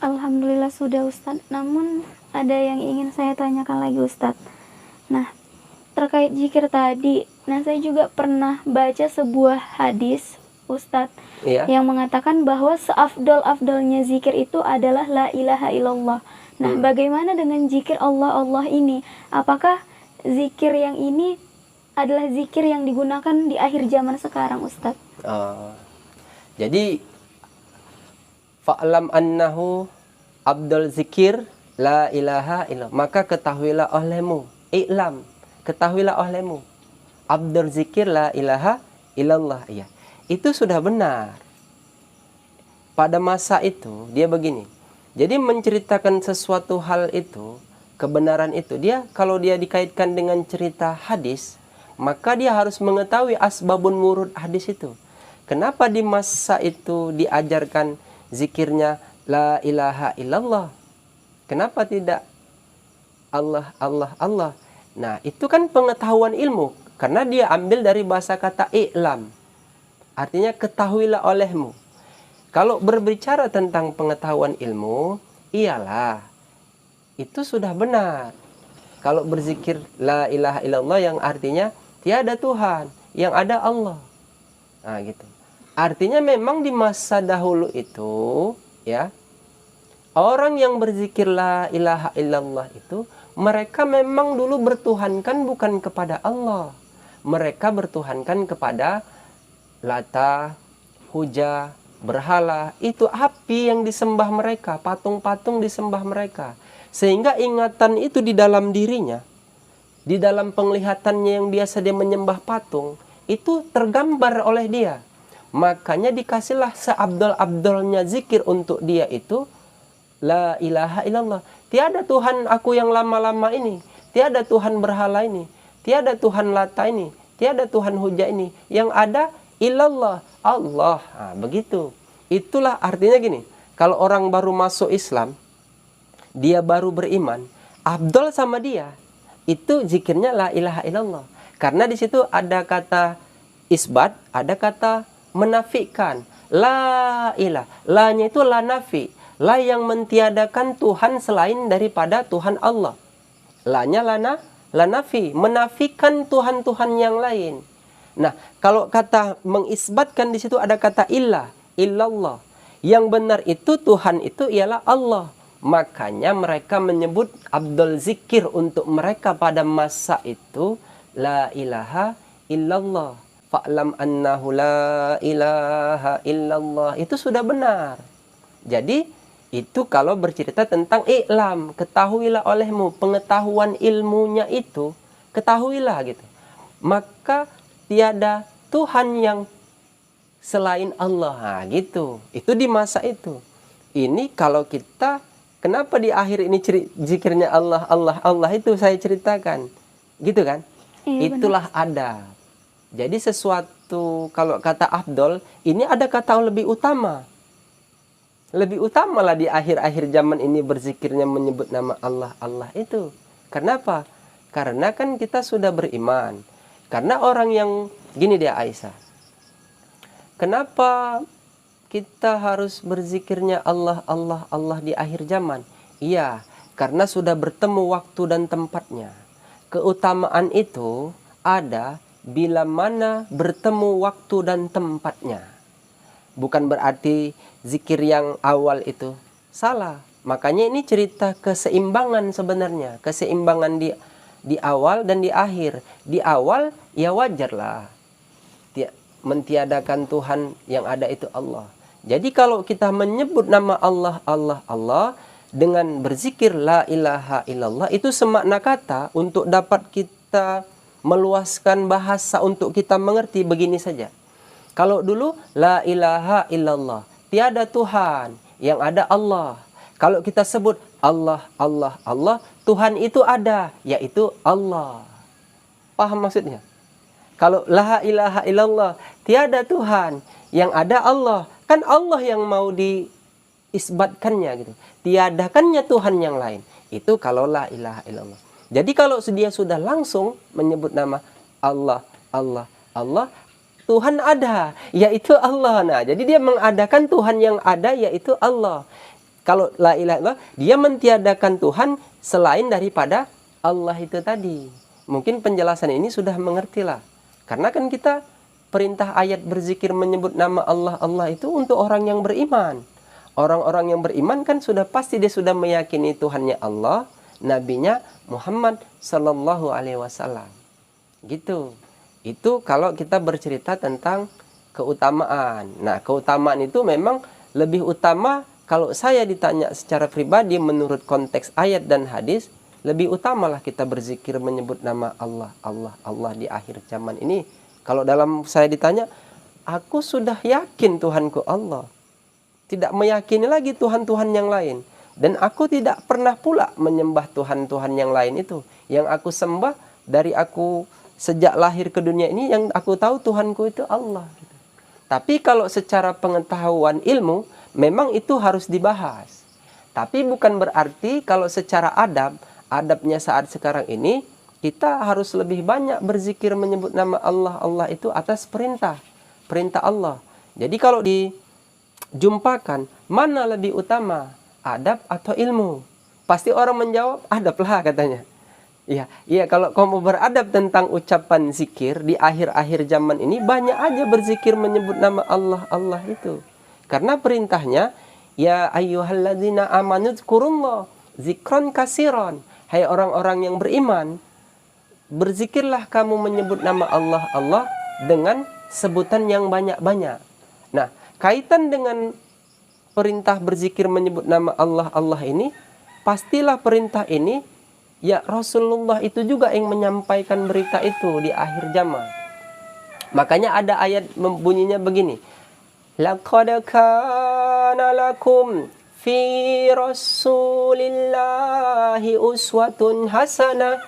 Alhamdulillah sudah Ustadz. Namun ada yang ingin saya tanyakan lagi Ustadz. Nah, terkait zikir tadi, saya juga pernah baca sebuah hadis Ustadz yang mengatakan bahwa seafdol-afdolnya zikir itu adalah la ilaha illallah. Nah, bagaimana dengan zikir Allah ini? Apakah zikir yang ini adalah zikir yang digunakan di akhir zaman sekarang Ustadz? Jadi fa'lam annahu abdul zikir la ilaha illallah, maka ketahuilah olehmu, i'lam, ketahuilah olehmu, abdul zikir la ilaha illallah. Ya, itu sudah benar. Pada masa itu dia begini. Jadi menceritakan sesuatu hal itu, kebenaran itu, dia kalau dia dikaitkan dengan cerita hadis, maka dia harus mengetahui asbabun wurud hadis itu. Kenapa di masa itu diajarkan zikirnya la ilaha illallah? Kenapa tidak Allah, Allah, Allah? Nah, itu kan pengetahuan ilmu. Karena dia ambil dari bahasa kata i'lam. Artinya ketahuilah olehmu. Kalau berbicara tentang pengetahuan ilmu, iyalah. Itu sudah benar. Kalau berzikir la ilaha illallah yang artinya tiada Tuhan, yang ada Allah. Nah, gitu. Artinya memang di masa dahulu itu, ya, orang yang berzikir la ilaha illallah itu, mereka memang dulu bertuhankan bukan kepada Allah. Mereka bertuhankan kepada Lata, Huja, berhala. Itu api yang disembah mereka, patung-patung disembah mereka. Sehingga ingatan itu di dalam dirinya, di dalam penglihatannya yang biasa dia menyembah patung, itu tergambar oleh dia. Makanya dikasihlah seabdol-abdolnya zikir untuk dia itu la ilaha illallah. Tiada Tuhan aku yang lama-lama ini, tiada Tuhan berhala ini, tiada Tuhan Lata ini, tiada Tuhan Huja ini. Yang ada illallah, Allah. Nah, begitu. Itulah artinya gini, kalau orang baru masuk Islam, dia baru beriman, abdol sama dia, itu zikirnya la ilaha illallah. Karena di situ ada kata isbat, ada kata menafikan. La ilah, la-nya itu la nafi, la yang mentiadakan Tuhan selain daripada Tuhan Allah. La-nya la nafi, menafikan Tuhan-Tuhan yang lain. Nah, kalau kata mengisbatkan di situ ada kata illah, illallah. Yang benar itu Tuhan itu ialah Allah. Makanya mereka menyebut abdul zikir untuk mereka pada masa itu la ilaha illallah. Fa'lam annahu la ilaha illallah. Itu sudah benar. Jadi itu kalau bercerita tentang i'lam, ketahuilah olehmu, pengetahuan ilmunya itu, ketahuilah gitu. Maka tiada Tuhan yang selain Allah. Nah, gitu. Itu di masa itu. Ini kalau kita, kenapa di akhir ini zikirnya Allah, Allah, Allah itu saya ceritakan. Gitu kan? Itulah adab. Jadi sesuatu, kalau kata afdol, ini ada kata lebih utama. Lebih utama lah di akhir-akhir zaman ini berzikirnya menyebut nama Allah, Allah itu. Kenapa? Karena kan kita sudah beriman. Karena orang yang, gini dia Aisyah, kenapa kita harus berzikirnya Allah, Allah, Allah di akhir zaman? Iya, karena sudah bertemu waktu dan tempatnya. Keutamaan itu ada bila mana bertemu waktu dan tempatnya. Bukan berarti zikir yang awal itu salah. Makanya ini cerita keseimbangan sebenarnya. Keseimbangan di awal dan di akhir. Di awal ya wajarlah mentiadakan Tuhan, yang ada itu Allah. Jadi kalau kita menyebut nama Allah, Allah, Allah dengan berzikir la ilaha illallah, itu semakna kata untuk dapat kita meluaskan bahasa untuk kita mengerti begini saja. Kalau dulu la ilaha illallah, tiada Tuhan, yang ada Allah. Kalau kita sebut Allah, Allah, Allah, Tuhan itu ada, yaitu Allah. Paham maksudnya? Kalau la ilaha illallah, tiada Tuhan, yang ada Allah. Kan Allah yang mau diisbatkannya gitu. Tiadakannya Tuhan yang lain. Itu kalau la ilaha illallah. Jadi kalau dia sudah langsung menyebut nama Allah, Allah, Allah, Tuhan ada, yaitu Allah. Nah, jadi dia mengadakan Tuhan yang ada, yaitu Allah. Kalau la ilaha illallah, dia mentiadakan Tuhan selain daripada Allah itu tadi. Mungkin penjelasan ini sudah mengertilah. Karena kan kita perintah ayat berzikir menyebut nama Allah, Allah itu untuk orang yang beriman. Orang-orang yang beriman kan sudah pasti dia sudah meyakini Tuhannya Allah, nabinya Muhammad sallallahu alaihi wasallam. Gitu. Itu kalau kita bercerita tentang keutamaan. Nah, keutamaan itu memang lebih utama kalau saya ditanya secara pribadi menurut konteks ayat dan hadis, lebih utamalah kita berzikir menyebut nama Allah, Allah, Allah di akhir zaman ini. Kalau dalam saya ditanya, aku sudah yakin Tuhanku Allah. Tidak meyakini lagi Tuhan-Tuhan yang lain. Dan aku tidak pernah pula menyembah Tuhan-Tuhan yang lain itu. Yang aku sembah dari aku sejak lahir ke dunia ini, yang aku tahu Tuhanku itu Allah. Tapi kalau secara pengetahuan ilmu, memang itu harus dibahas. Tapi bukan berarti kalau secara adabnya saat sekarang ini, kita harus lebih banyak berzikir menyebut nama Allah, Allah itu atas perintah Allah. Jadi kalau dijumpakan, mana lebih utama, adab atau ilmu? Pasti orang menjawab, adab lah katanya. Iya, kalau kamu beradab tentang ucapan zikir di akhir-akhir zaman ini, banyak aja berzikir menyebut nama Allah, Allah itu. Karena perintahnya, ya ayyuhalladzina amanu dzkurullah zikron kasiron. Hai orang-orang yang beriman, berzikirlah kamu menyebut nama Allah, Allah dengan sebutan yang banyak-banyak. Nah, kaitan dengan perintah berzikir menyebut nama Allah, Allah ini, pastilah perintah ini, ya Rasulullah itu juga yang menyampaikan berita itu di akhir zaman. Makanya ada ayat bunyinya begini. Laqad kana lakum fi rasulillahi uswatun hasanah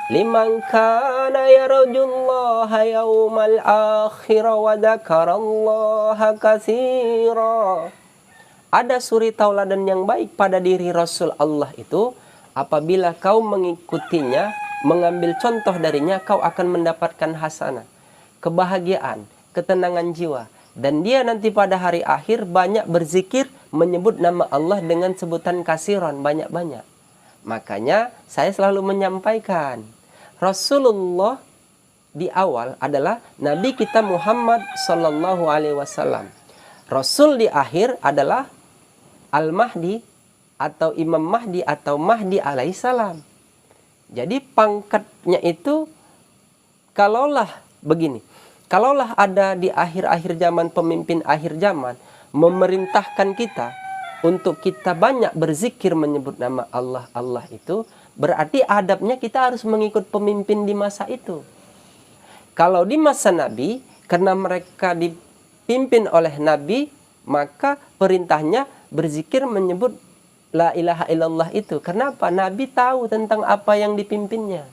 liman kana yarjullaha yawmal akhir wa dzakarallaha katsira. Ada suri tauladan yang baik pada diri Rasul Allah itu, apabila kau mengikutinya, mengambil contoh darinya, kau akan mendapatkan hasanah, kebahagiaan, ketenangan jiwa. Dan dia nanti pada hari akhir banyak berzikir menyebut nama Allah dengan sebutan kasiron, banyak-banyak. Makanya saya selalu menyampaikan, Rasulullah di awal adalah Nabi kita Muhammad sallallahu alaihi wasallam. Rasul di akhir adalah Al-Mahdi atau Imam Mahdi atau Mahdi alaihissalam. Jadi pangkatnya itu, kalaulah begini, kalaulah ada di akhir-akhir zaman pemimpin akhir zaman memerintahkan kita untuk kita banyak berzikir menyebut nama Allah, Allah itu, berarti adabnya kita harus mengikut pemimpin di masa itu. Kalau di masa Nabi, karena mereka dipimpin oleh Nabi, maka perintahnya berzikir menyebut la ilaha illallah itu. Kenapa? Nabi tahu tentang apa yang dipimpinnya.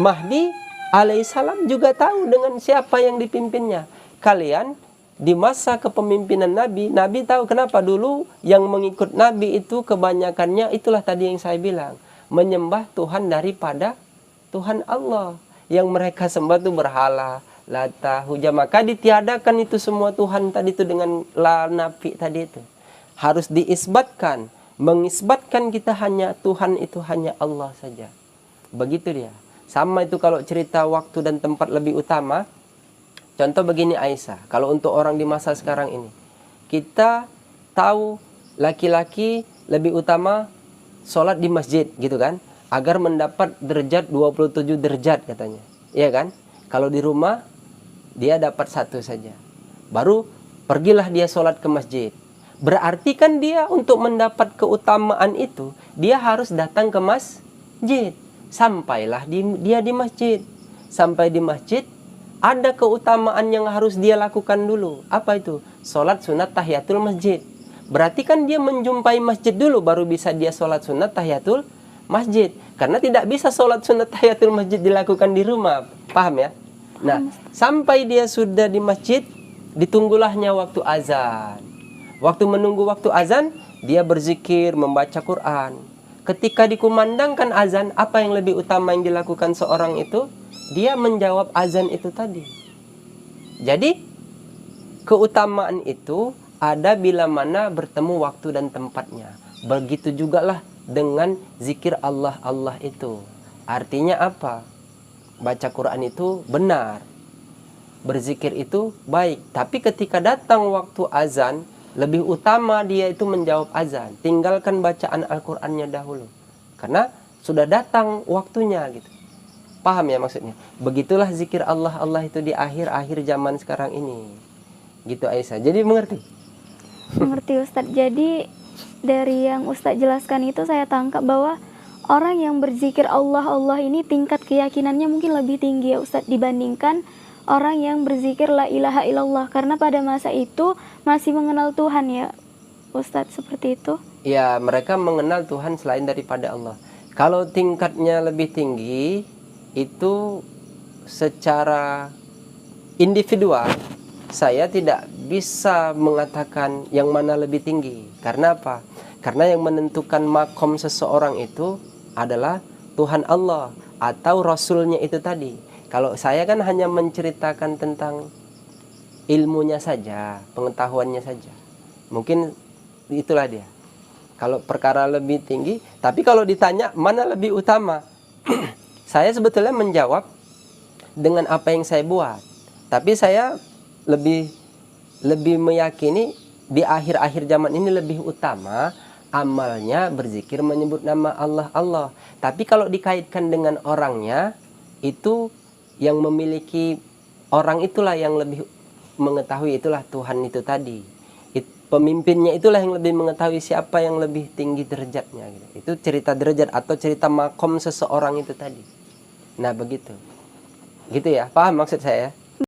Mahdi alaihissalam juga tahu dengan siapa yang dipimpinnya. Kalian di masa kepemimpinan Nabi, Nabi tahu kenapa dulu yang mengikut Nabi itu kebanyakannya itulah tadi yang saya bilang, menyembah Tuhan daripada Tuhan Allah. Yang mereka sembah itu berhala, Lata, Hujah. Maka ditiadakan itu semua Tuhan tadi itu dengan la nafi tadi itu. Harus diisbatkan, mengisbatkan kita hanya Tuhan itu hanya Allah saja. Begitu dia. Sama itu kalau cerita waktu dan tempat lebih utama. Contoh begini Aisyah, kalau untuk orang di masa sekarang ini, kita tahu laki-laki lebih utama sholat di masjid gitu kan, agar mendapat derajat 27 derajat katanya. Iya kan? Kalau di rumah dia dapat satu saja. Baru pergilah dia sholat ke masjid. Berarti kan dia untuk mendapat keutamaan itu, dia harus datang ke masjid. Sampailah dia di masjid. Sampai di masjid, ada keutamaan yang harus dia lakukan dulu. Apa itu? Sholat sunat tahiyatul masjid. Berarti kan dia menjumpai masjid dulu, baru bisa dia sholat sunat tahiyatul masjid. Karena tidak bisa sholat sunat tahiyatul masjid dilakukan di rumah. Paham ya? Nah, sampai dia sudah di masjid, ditunggulahnya waktu azan. Waktu menunggu waktu azan, dia berzikir, membaca Quran. Ketika dikumandangkan azan, apa yang lebih utama yang dilakukan seorang itu? Dia menjawab azan itu tadi. Jadi, keutamaan itu ada bila mana bertemu waktu dan tempatnya. Begitu juga lah dengan zikir Allah itu. Artinya apa? Baca Quran itu benar, berzikir itu baik. Tapi ketika datang waktu azan, lebih utama dia itu menjawab azan. Tinggalkan bacaan Al-Qur'annya dahulu, karena sudah datang waktunya gitu. Paham ya maksudnya? Begitulah zikir Allah itu di akhir zaman sekarang ini. Gitu Aisyah. Jadi mengerti? Mengerti Ustadz. Jadi dari yang Ustadz jelaskan itu saya tangkap bahwa orang yang berzikir Allah ini tingkat keyakinannya mungkin lebih tinggi ya Ustadz, dibandingkan orang yang berzikir la ilaha illallah, karena pada masa itu masih mengenal Tuhan ya Ustadz, seperti itu. Ya, mereka mengenal Tuhan selain daripada Allah. Kalau tingkatnya lebih tinggi itu secara individual, saya tidak bisa mengatakan yang mana lebih tinggi. Karena apa? Karena yang menentukan makom seseorang itu adalah Tuhan Allah atau Rasulnya itu tadi. Kalau saya kan hanya menceritakan tentang ilmunya saja, pengetahuannya saja. Mungkin itulah dia. Kalau perkara lebih tinggi, tapi kalau ditanya mana lebih utama, saya sebetulnya menjawab dengan apa yang saya buat. Tapi saya lebih meyakini di akhir-akhir zaman ini lebih utama amalnya berzikir menyebut nama Allah. Tapi kalau dikaitkan dengan orangnya, itu yang memiliki orang itulah yang lebih mengetahui, itulah Tuhan itu tadi. Pemimpinnya itulah yang lebih mengetahui siapa yang lebih tinggi derajatnya gitu. Itu cerita derajat atau cerita makom seseorang itu tadi. Nah begitu. Gitu ya, paham maksud saya?